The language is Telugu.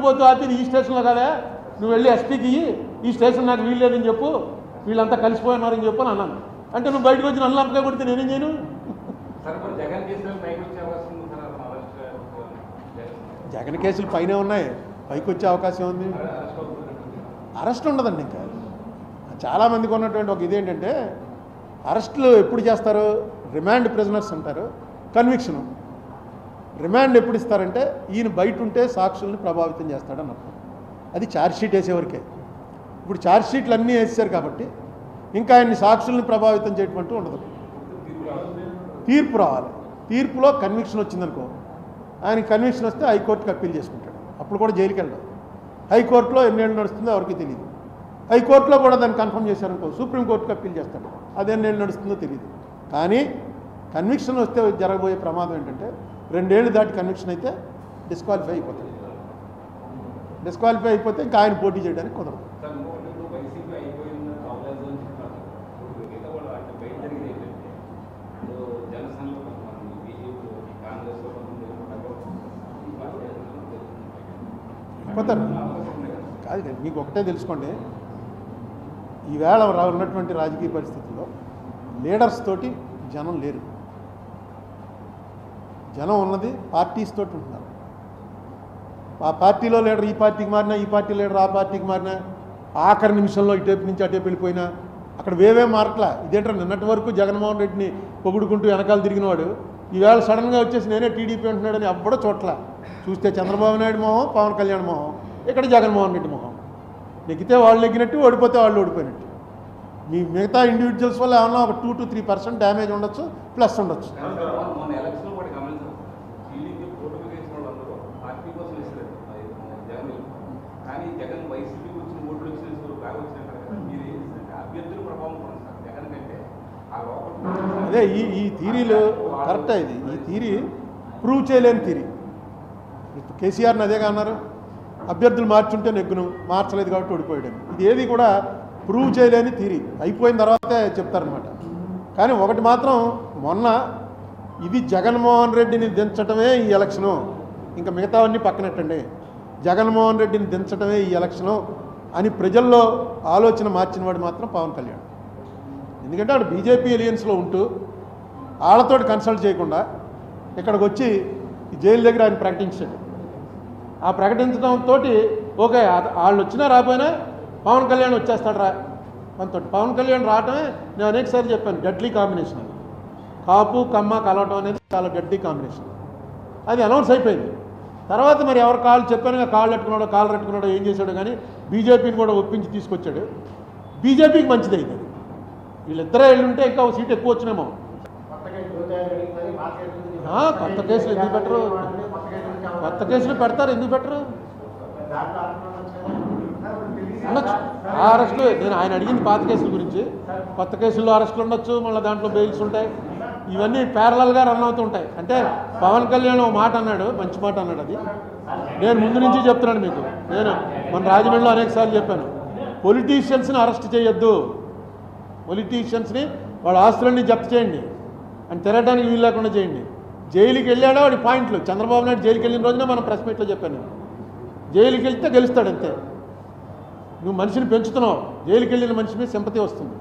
పోతూ ఆపి ఈ స్టేషన్లో కదా నువ్వు వెళ్ళి ఎస్పీకి ఈ స్టేషన్ నాకు వీల్లేదని చెప్పు, వీళ్ళంతా కలిసిపోయినారని చెప్పు అని అన్నాను. అంటే నువ్వు బయటకు వచ్చి నన్ను లంపగా కొడితే నేనేం చేయను? జగన్ కేసులు పైనే ఉన్నాయి, పైకి వచ్చే అవకాశం ఉంది. అరెస్ట్ ఉండదండి. ఇంకా చాలామందికి ఉన్నటువంటి ఒక ఇదేంటంటే అరెస్టులు ఎప్పుడు చేస్తారు? రిమాండ్ ప్రిజనర్స్ ఉంటారు, కన్విక్షను. రిమాండ్ ఎప్పుడు ఇస్తారంటే ఈయన బయట ఉంటే సాక్షుల్ని ప్రభావితం చేస్తాడన్నప్పుడు, అది ఛార్జ్షీట్ వేసేవరకే. ఇప్పుడు ఛార్జ్షీట్లు అన్నీ వేసారు కాబట్టి ఇంకా ఆయన్ని సాక్షుల్ని ప్రభావితం చేయటం ఉండదు. తీర్పు రావాలి, తీర్పులో కన్విక్షన్ వచ్చిందనుకో, ఆయన కన్విక్షన్ వస్తే హైకోర్టుకి అప్పీల్ చేసుకుంటాడు, అప్పుడు కూడా జైలుకి వెళ్ళడం. హైకోర్టులో ఎన్నేళ్ళు నడుస్తుందో ఎవరికి తెలియదు. హైకోర్టులో కూడా దాన్ని కన్ఫర్మ్ చేశారనుకో సుప్రీంకోర్టుకి అప్పీల్ చేస్తాడు, అది ఎన్నేళ్ళు నడుస్తుందో తెలియదు. కానీ కన్విక్షన్ వస్తే జరగబోయే ప్రమాదం ఏంటంటే 2 ఏళ్ళు దాటి కన్విక్షన్ అయితే డిస్క్వాలిఫై అయిపోతాడు. డిస్క్వాలిఫై అయిపోతే ఇంకా ఆయన పోటీ చేయడానికి కుదరదు. పోతారు కాదు. మీకు ఒకటే తెలుసుకోండి, ఈవేళ ఉన్నటువంటి రాజకీయ పరిస్థితుల్లో లీడర్స్ తోటి జనం లేరు. జనం ఉన్నది పార్టీస్ తోటి ఉంటున్నారు. ఆ పార్టీలో లీడర్ ఈ పార్టీకి మారినా, ఈ పార్టీ లీడర్ ఆ పార్టీకి మారినా, ఆఖరి నిమిషంలో ఇటేపు నుంచి అటేపు వెళ్ళిపోయినా అక్కడ వేవే మారట్లా. ఇదేంటారు నిన్నటి వరకు జగన్మోహన్ రెడ్డిని పొగుడుకుంటూ వెనకాల తిరిగినవాడు ఈవేళ సడన్గా వచ్చేసి నేనే టీడీపీ అంటున్నాడని అవ్వడం చోట్ల చూస్తే చంద్రబాబు నాయుడు మొహం, పవన్ కళ్యాణ్ మొహం, ఇక్కడ జగన్మోహన్ రెడ్డి మొహం. నెగ్గితే వాళ్ళు నెగ్గినట్టు, ఓడిపోతే వాళ్ళు ఓడిపోయినట్టు. మీ మిగతా ఇండివిజువల్స్ వల్ల ఏమన్నా ఒక 2 to 3% డ్యామేజ్ ఉండొచ్చు, ప్లస్ ఉండొచ్చు. అదే ఈ థీరీలు కరెక్టా? ఈ థీరీ ప్రూవ్ చేయలేని థీరీ. కేసీఆర్ని అదేగా అన్నారు, అభ్యర్థులు మార్చుంటే నెగ్గును, మార్చలేదు కాబట్టి ఓడిపోయాడని. ఇది ఏది కూడా ప్రూవ్ చేయలేని థీరీ, అయిపోయిన తర్వాతే చెప్తారనమాట. కానీ ఒకటి మాత్రం, మొన్న ఇది జగన్మోహన్ రెడ్డిని దించటమే ఈ ఎలక్షను, ఇంకా మిగతావన్నీ పక్కనెట్టండి, జగన్మోహన్ రెడ్డిని దించటమే ఈ ఎలక్షను అని ప్రజల్లో ఆలోచన మార్చినవాడు మాత్రం పవన్ కళ్యాణ్. ఎందుకంటే ఆడు బీజేపీ ఎలియన్స్లో ఉంటూ వాళ్ళతోటి కన్సల్ట్ చేయకుండా ఇక్కడికి వచ్చి జైలు దగ్గర ఆయన ప్రకటించాడు. ఆ ప్రకటించడంతో ఓకే వాళ్ళు వచ్చినా రాకపోయినా పవన్ కళ్యాణ్ వచ్చేస్తాడు రా మనతో. పవన్ కళ్యాణ్ రావటమే నేను అనేకసారి చెప్పాను, డెడ్లీ కాంబినేషన్. కాపు కమ్మ కలవటం అనేది చాలా డెడ్లీ కాంబినేషన్. అది అనౌన్స్ అయిపోయింది. తర్వాత మరి ఎవరు కాళ్ళు చెప్పానుగా, కాళ్ళు పెట్టుకున్నాడో ఏం చేశాడో కానీ బీజేపీని కూడా ఒప్పించి తీసుకొచ్చాడు. బీజేపీకి మంచిది అయింది. వీళ్ళిద్దరే వెళ్ళుంటే ఇంకా ఒక సీట్ ఎక్కువ వచ్చినేమో. కొత్త కేసులు ఎందుకు పెట్టరు? కొత్త కేసులు పెడతారు, ఎందుకు పెట్టరు? ఉండొచ్చు ఆ అరెస్టులు. నేను ఆయన అడిగింది పాత కేసుల గురించి. కొత్త కేసుల్లో అరెస్టులు ఉండొచ్చు, మళ్ళీ దాంట్లో బెయిల్స్ ఉంటాయి. ఇవన్నీ ప్యారలల్గా రన్ అవుతుంటాయి. అంటే పవన్ కళ్యాణ్ ఒక మాట అన్నాడు, మంచి మాట అన్నాడు. అది నేను ముందు నుంచి చెప్తున్నాను మీకు. నేను మన రాజమండ్రిలో అనేకసార్లు చెప్పాను, పొలిటీషియన్స్ని అరెస్ట్ చేయొద్దు, పొలిటీషియన్స్ని వాళ్ళ ఆస్తులన్నీ జప్తు చేయండి అని తిరగడానికి వీలు లేకుండా చేయండి. జైలుకి వెళ్ళాడో వాడి పాయింట్లు. చంద్రబాబు నాయుడు జైలుకి వెళ్ళిన రోజునే మనం ప్రెస్ మీట్లో చెప్పాను, జైలుకి వెళ్తే గెలుస్తాడు అంతే. నువ్వు మనిషిని పెంచుతున్నావు, జైలుకి వెళ్ళిన మనిషి మీద సింపతి వస్తుంది.